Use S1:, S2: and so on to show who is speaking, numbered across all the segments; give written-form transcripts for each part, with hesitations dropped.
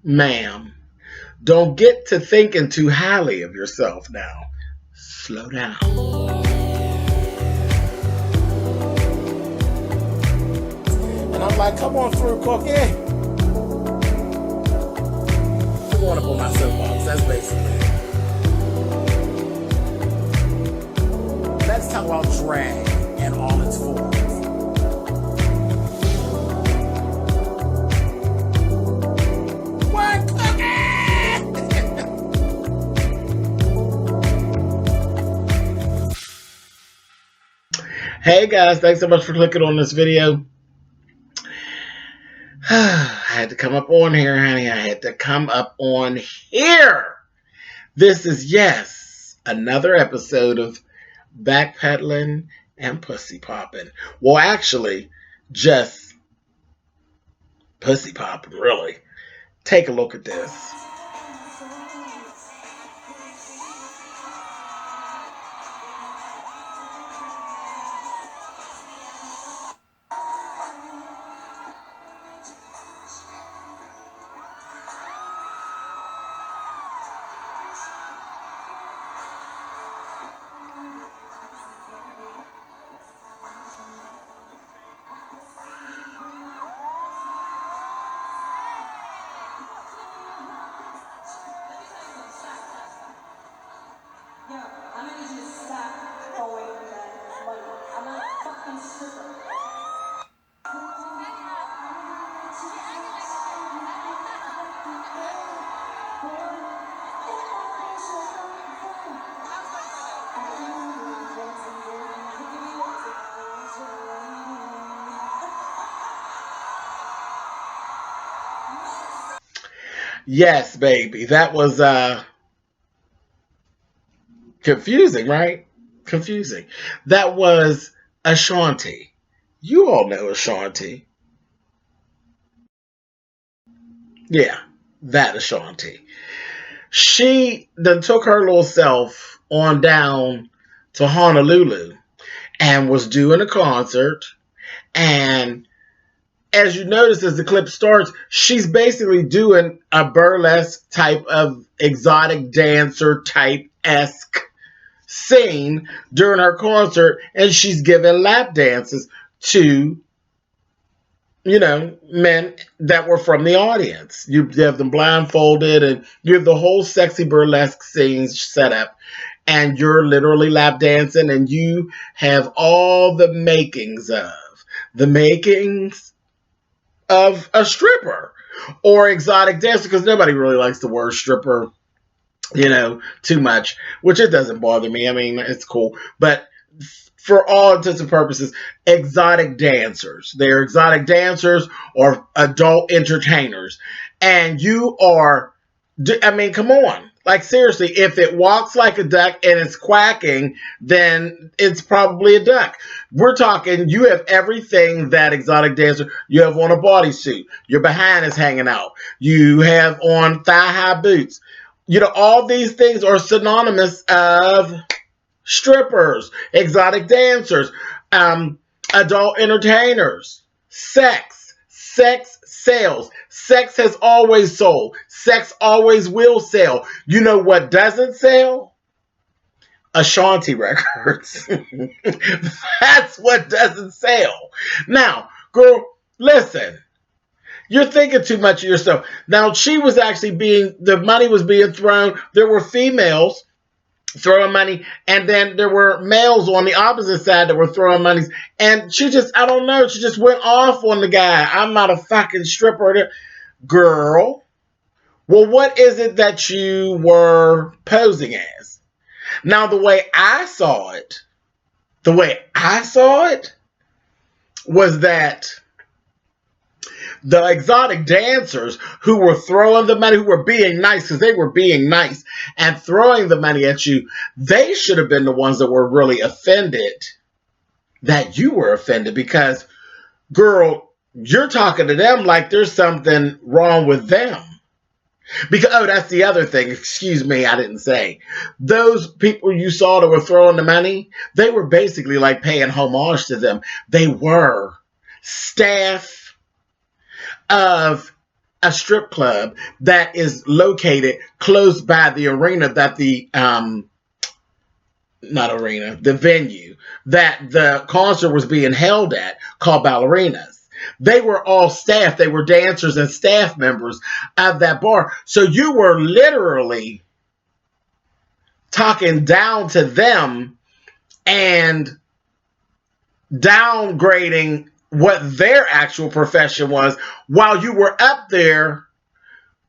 S1: Ma'am. Don't get to thinking too highly of yourself now. Slow down.
S2: And I'm like, come on through, Cookie. I'm going up on my soapbox. That's basically it. Let's talk about drag and all its forms. What,
S1: Hey guys, thanks so much for clicking on this video. I had to come up on here, honey. I had to come up on here. This is, yes, another episode of Backpedaling and Pussy Popping. Well, actually, just Pussy Popping, really. Take a look at this. Yes, baby. That was confusing, right? Confusing. That was Ashanti. You all know Ashanti. Yeah, that Ashanti. She then took her little self on down to Honolulu and was doing a concert. And as you notice, as the clip starts, she's basically doing a burlesque type of exotic dancer type esque scene during her concert, and she's giving lap dances to, men that were from the audience. You have them blindfolded, and you have the whole sexy burlesque scene set up, and you're literally lap dancing, and you have all the makings of a stripper or exotic dancer, because nobody really likes the word stripper, too much, which it doesn't bother me. I mean, it's cool. But for all intents and purposes, exotic dancers. They're exotic dancers or adult entertainers. And you are, I mean, come on. Like, seriously, if it walks like a duck and it's quacking, then it's probably a duck. We're talking, you have everything that exotic dancer, you have on a bodysuit. Your behind is hanging out. You have on thigh-high boots. All these things are synonymous of strippers, exotic dancers, adult entertainers, sex. Sex sells. Sex has always sold. Sex always will sell. You know what doesn't sell? Ashanti records. That's what doesn't sell. Now, girl, listen. You're thinking too much of yourself. Now, she was actually the money was being thrown. There were females throwing money, and then there were males on the opposite side that were throwing money. And she just, I don't know, she just went off on the guy. I'm not a fucking stripper. Girl, well, what is it that you were posing as? Now, the way I saw it was that the exotic dancers who were throwing the money, who were being nice, because they were being nice and throwing the money at you, they should have been the ones that were really offended that you were offended, because, girl, you're talking to them like there's something wrong with them. Because, oh, that's the other thing. Excuse me, I didn't say. Those people you saw that were throwing the money, they were basically like paying homage to them. They were staff of a strip club that is located close by the arena that the venue that the concert was being held at, called Ballerinas. They were all staff. They were dancers and staff members of that bar. So you were literally talking down to them and downgrading what their actual profession was while you were up there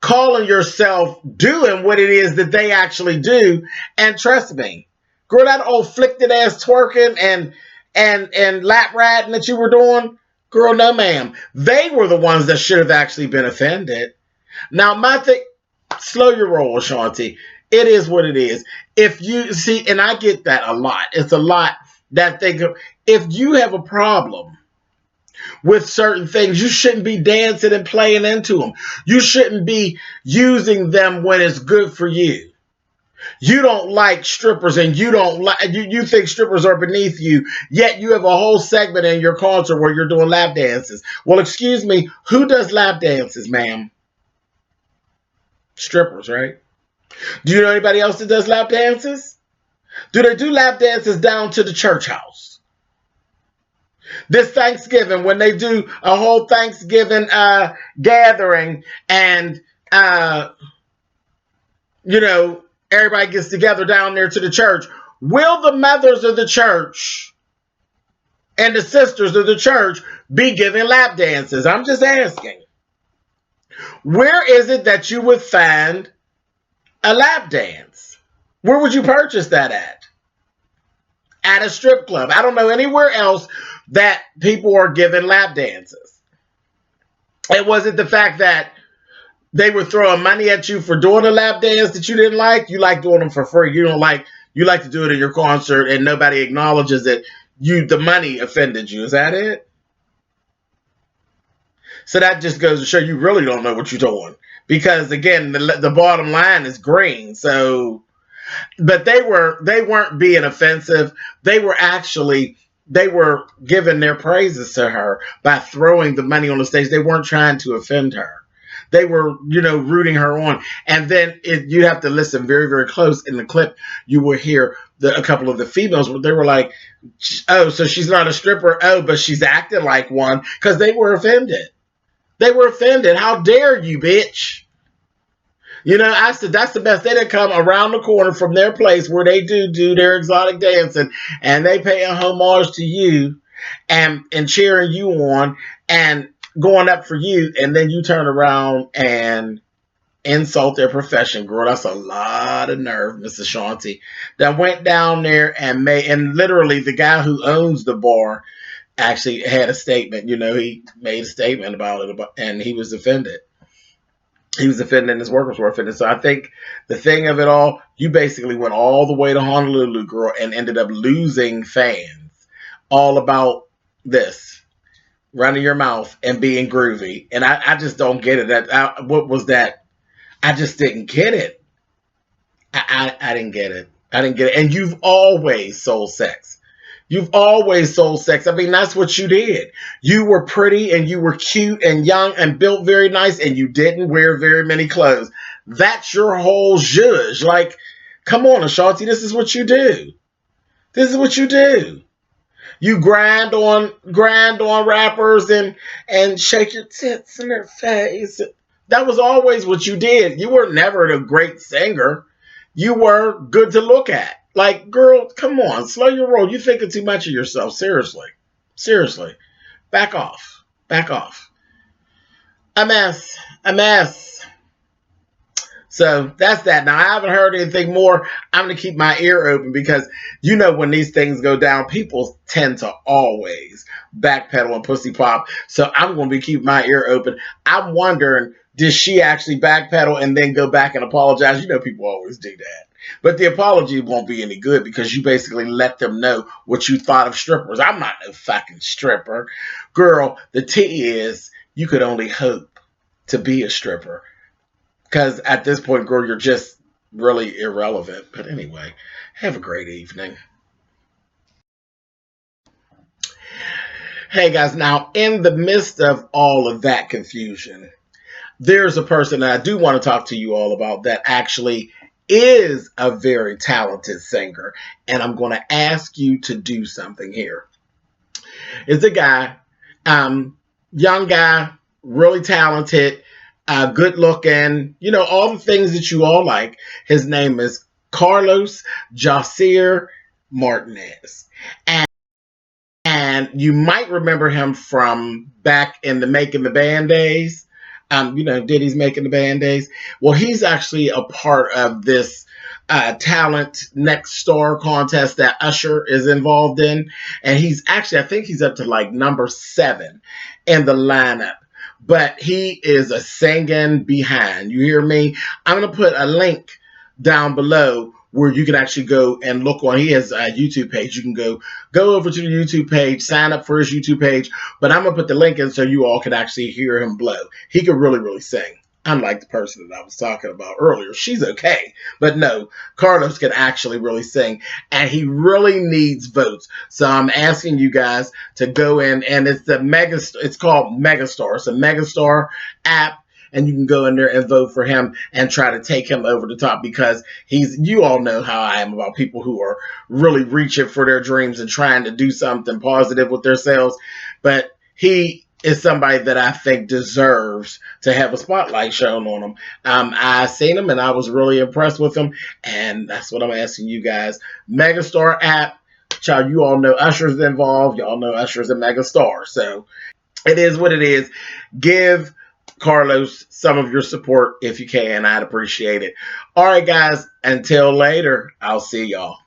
S1: calling yourself doing what it is that they actually do. And trust me, girl, that old flicked ass twerking and lap ratting that you were doing, girl, no ma'am. They were the ones that should have actually been offended. Now, my thing, slow your roll, Ashanti. It is what it is. If you see, and I get that a lot. It's a lot that they go. If you have a problem with certain things, you shouldn't be dancing and playing into them. You shouldn't be using them when it's good for you. You don't like strippers, and you think strippers are beneath you, yet you have a whole segment in your concert where you're doing lap dances. Well, excuse me, who does lap dances, ma'am? Strippers, right? Do you know anybody else that does lap dances? Do they do lap dances down to the church house? This Thanksgiving, when they do a whole Thanksgiving gathering and, everybody gets together down there to the church, will the mothers of the church and the sisters of the church be giving lap dances? I'm just asking. Where is it that you would find a lap dance? Where would you purchase that at? At a strip club. I don't know anywhere else that people are giving lap dances. It wasn't the fact that they were throwing money at you for doing a lap dance that you didn't like. You like doing them for free. You like to do it in your concert and nobody acknowledges that the money offended you. Is that it? So that just goes to show you really don't know what you're doing. Because again, the bottom line is green. So, but they weren't being offensive. They were giving their praises to her by throwing the money on the stage. They weren't trying to offend her. They were, rooting her on. And then you have to listen very, very close. In the clip, you will hear a couple of the females. They were like, oh, so she's not a stripper. Oh, but she's acting like one. Because they were offended. They were offended. How dare you, bitch? I said, that's the best. They didn't come around the corner from their place where they do their exotic dancing, and they pay a homage to you and cheering you on and going up for you, and then you turn around and insult their profession. Girl, that's a lot of nerve, Miss Ashanti. That went down there and literally the guy who owns the bar actually had a statement. He made a statement about it, and he was offended. He was offended and his workers were offended. So I think the thing of it all, you basically went all the way to Honolulu, girl, and ended up losing fans. All about this. Running your mouth and being groovy. And I just don't get it. What was that? I just didn't get it. I didn't get it. I didn't get it. And you've always sold sex. You've always sold sex. I mean, that's what you did. You were pretty and you were cute and young and built very nice and you didn't wear very many clothes. That's your whole zhuzh. Like, come on, Ashanti, this is what you do. This is what you do. You grind on rappers and shake your tits in their face. That was always what you did. You were never a great singer. You were good to look at. Like, girl, come on, slow your roll. You're thinking too much of yourself. Seriously. Seriously. Back off. Back off. A mess. A mess. So that's that. Now, I haven't heard anything more. I'm going to keep my ear open because when these things go down, people tend to always backpedal and pussy pop. So I'm going to be keeping my ear open. I'm wondering, did she actually backpedal and then go back and apologize? People always do that. But the apology won't be any good because you basically let them know what you thought of strippers. I'm not no fucking stripper. Girl, the tea is you could only hope to be a stripper. Because at this point, girl, you're just really irrelevant. But anyway, have a great evening. Hey guys, now in the midst of all of that confusion, there's a person that I do want to talk to you all about that actually is a very talented singer. And I'm going to ask you to do something here. It's a guy, young guy, really talented, good looking, all the things that you all like. His name is Carlos Jahsir Martinez. And you might remember him from back in the Making the Band days. Diddy's Making the Band days. Well, he's actually a part of this talent next star contest that Usher is involved in. And he's actually, I think he's up to like number 7 in the lineup. But he is a singing behind. You hear me? I'm going to put a link down below where you can actually go and look on. He has a YouTube page. You can go over to the YouTube page, sign up for his YouTube page. But I'm going to put the link in so you all can actually hear him blow. He can really, really sing. Unlike the person that I was talking about earlier. She's okay. But no, Carlos can actually really sing. And he really needs votes. So I'm asking you guys to go in. And it's called Megastar. It's a Megastar app. And you can go in there and vote for him and try to take him over the top, because you all know how I am about people who are really reaching for their dreams and trying to do something positive with themselves. But he is somebody that I think deserves to have a spotlight shown on him. I seen him and I was really impressed with him. And that's what I'm asking you guys. Megastar app. Child, you all know Usher's involved. Y'all know Usher's a megastar. So it is what it is. Give Carlos some of your support if you can. I'd appreciate it. All right, guys. Until later, I'll see y'all.